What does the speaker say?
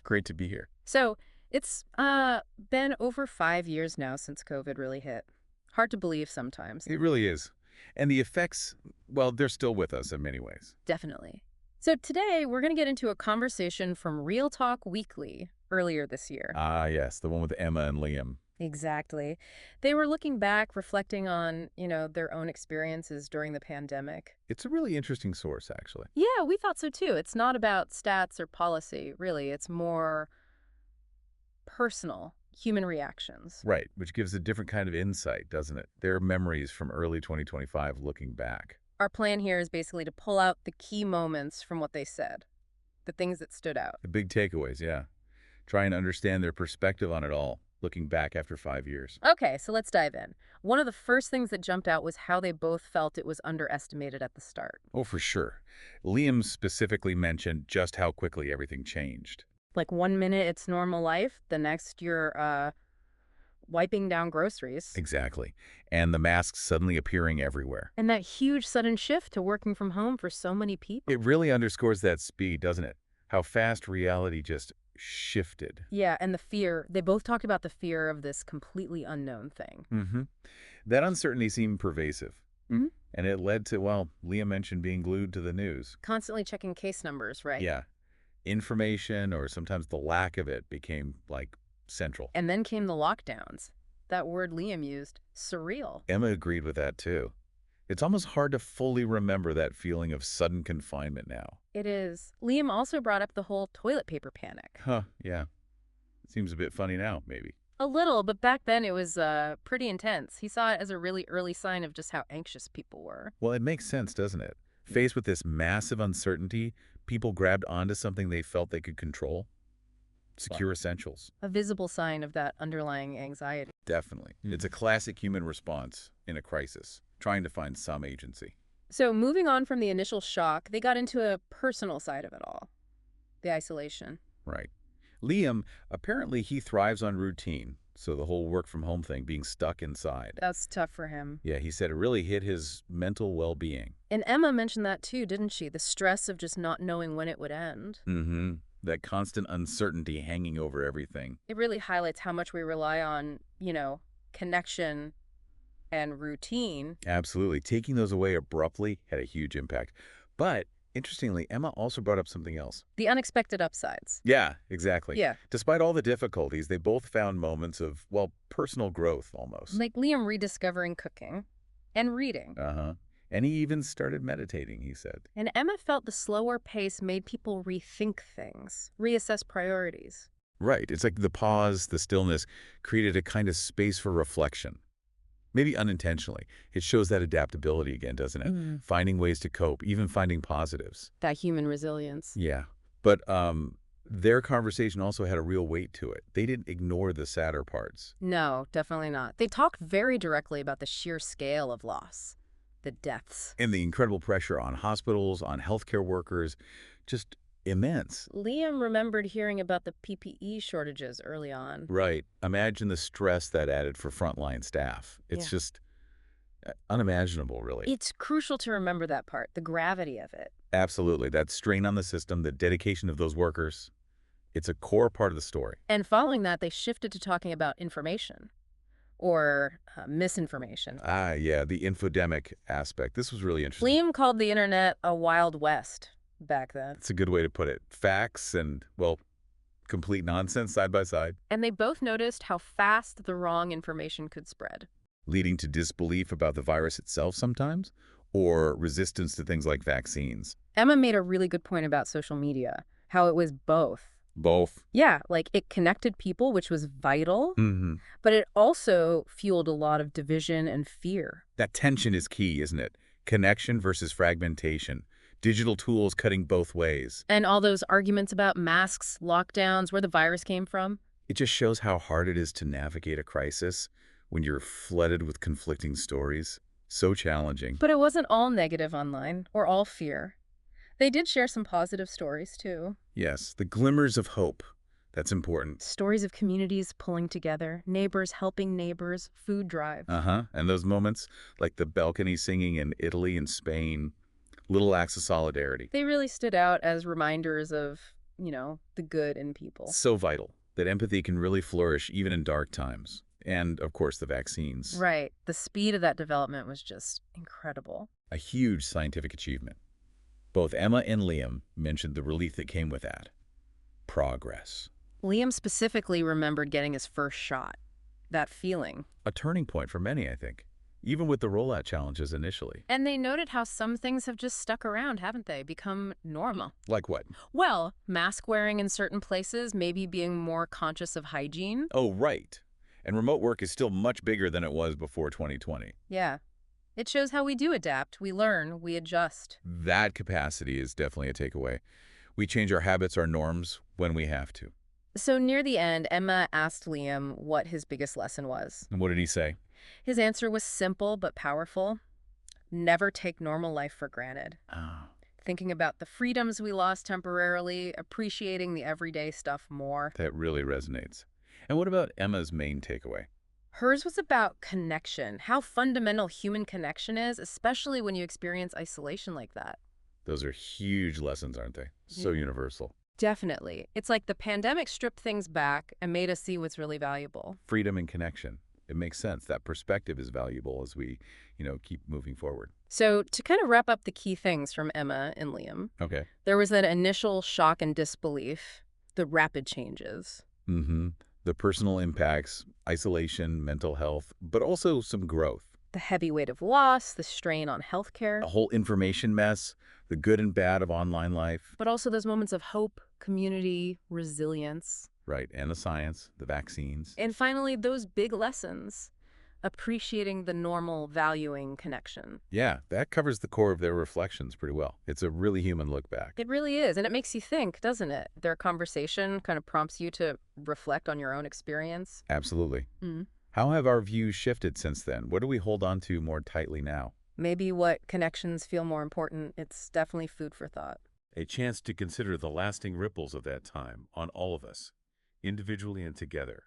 Great to be here. So it's been over 5 years now since COVID really hit. Hard to believe sometimes. It really is. And the effects, well, they're still with us in many ways. Definitely. So today we're going to get into a conversation from Real Talk Weekly earlier this year. Ah, yes, the one with Emma and Liam. Exactly. They were looking back, reflecting on, their own experiences during the pandemic. It's a really interesting source, actually. Yeah, we thought so too. It's not about stats or policy, really. It's more personal, human reactions. Right, which gives a different kind of insight, doesn't it? Their memories from early 2025 looking back. Our plan here is basically to pull out the key moments from what they said, the things that stood out. The big takeaways, yeah. Try and understand their perspective on it all, looking back after 5 years. Okay, so let's dive in. One of the first things that jumped out was how they both felt it was underestimated at the start. Oh, for sure. Liam specifically mentioned just how quickly everything changed. Like 1 minute it's normal life, the next you're wiping down groceries. Exactly. And the masks suddenly appearing everywhere. And that huge sudden shift to working from home for so many people. It really underscores that speed, doesn't it? How fast reality just shifted. Yeah, and the fear. They both talked about the fear of this completely unknown thing. Mm-hmm. That uncertainty seemed pervasive. Mm-hmm. And it led to, well, Liam mentioned being glued to the news. Constantly checking case numbers, right? Yeah. Information, or sometimes the lack of it, became, like, central. And then came the lockdowns. That word Liam used, surreal. Emma agreed with that, too. It's almost hard to fully remember that feeling of sudden confinement now. It is. Liam also brought up the whole toilet paper panic. Huh, yeah. Seems a bit funny now, maybe. A little, but back then it was pretty intense. He saw it as a really early sign of just how anxious people were. Well, it makes sense, doesn't it? Faced with this massive uncertainty, people grabbed onto something they felt they could control. Secure essentials. A visible sign of that underlying anxiety. Definitely. It's a classic human response in a crisis, trying to find some agency. So moving on from the initial shock, they got into a personal side of it all. The isolation. Right. Liam, apparently he thrives on routine, so the whole work from home thing, being stuck inside. That's tough for him. Yeah, he said it really hit his mental well-being. And Emma mentioned that too, didn't she? The stress of just not knowing when it would end. Mm-hmm. That constant uncertainty hanging over everything. It really highlights how much we rely on, connection and routine. Absolutely. Taking those away abruptly had a huge impact. But interestingly, Emma also brought up something else. The unexpected upsides. Yeah, exactly. Yeah. Despite all the difficulties, they both found moments of, well, personal growth almost. Like Liam rediscovering cooking and reading. Uh-huh. And he even started meditating, he said. And Emma felt the slower pace made people rethink things, reassess priorities. Right. It's like the pause, the stillness, created a kind of space for reflection. Maybe unintentionally. It shows that adaptability again, doesn't it? Finding ways to cope, even finding positives. That human resilience. Yeah. But their conversation also had a real weight to it. They didn't ignore the sadder parts. No, definitely not. They talked very directly about the sheer scale of loss, the deaths. And the incredible pressure on hospitals, on healthcare workers, just immense. Liam remembered hearing about the PPE shortages early on. Right. Imagine the stress that added for frontline staff. It's just unimaginable, really. It's crucial to remember that part, the gravity of it. Absolutely. That strain on the system, the dedication of those workers, it's a core part of the story. And following that, they shifted to talking about information or misinformation. Ah, yeah, the infodemic aspect. This was really interesting. Liam called the internet a wild west back then. That's a good way to put it. Facts and, well, complete nonsense side by side. And they both noticed how fast the wrong information could spread. Leading to disbelief about the virus itself sometimes, or resistance to things like vaccines. Emma made a really good point about social media, how it was both. Both. Yeah, like it connected people, which was vital, but it also fueled a lot of division and fear. That tension is key, isn't it? Connection versus fragmentation. Digital tools cutting both ways. And all those arguments about masks, lockdowns, where the virus came from. It just shows how hard it is to navigate a crisis when you're flooded with conflicting stories. So challenging. But it wasn't all negative online or all fear. They did share some positive stories, too. Yes, the glimmers of hope. That's important. Stories of communities pulling together, neighbors helping neighbors, food drives. And those moments, like the balcony singing in Italy and Spain, little acts of solidarity. They really stood out as reminders of the good in people. So vital that empathy can really flourish even in dark times. And, of course, the vaccines. Right. The speed of that development was just incredible. A huge scientific achievement. Both Emma and Liam mentioned the relief that came with that. Progress. Liam specifically remembered getting his first shot. That feeling. A turning point for many, I think, even with the rollout challenges initially. And they noted how some things have just stuck around, haven't they? Become normal. Like what? Well, mask wearing in certain places, maybe being more conscious of hygiene. Oh, right. And remote work is still much bigger than it was before 2020. Yeah. It shows how we do adapt. We learn. We adjust. That capacity is definitely a takeaway. We change our habits, our norms, when we have to. So near the end, Emma asked Liam what his biggest lesson was. And what did he say? His answer was simple but powerful. Never take normal life for granted. Oh, Thinking about the freedoms we lost temporarily, appreciating the everyday stuff more. that really resonates. And what about Emma's main takeaway? Hers was about connection, how fundamental human connection is, especially when you experience isolation like that. Those are huge lessons, aren't they? So universal. Definitely. It's like the pandemic stripped things back and made us see what's really valuable. Freedom and connection. It makes sense. That perspective is valuable as we, keep moving forward. So to kind of wrap up the key things from Emma and Liam, Okay. there was that initial shock and disbelief, the rapid changes. Mm-hmm. The personal impacts, isolation, mental health, but also some growth. The heavy weight of loss, the strain on healthcare, A whole information mess, the good and bad of online life. but also those moments of hope, community, resilience. Right. And the science, the vaccines. And finally, those big lessons, appreciating the normal, valuing connection. Yeah, that covers the core of their reflections pretty well. It's a really human look back. It really is, and it makes you think, doesn't it? Their conversation kind of prompts you to reflect on your own experience. Absolutely. Mm. How have our views shifted since then? What do we hold on to more tightly now? Maybe what connections feel more important. It's definitely food for thought. A chance to consider the lasting ripples of that time on all of us, individually and together.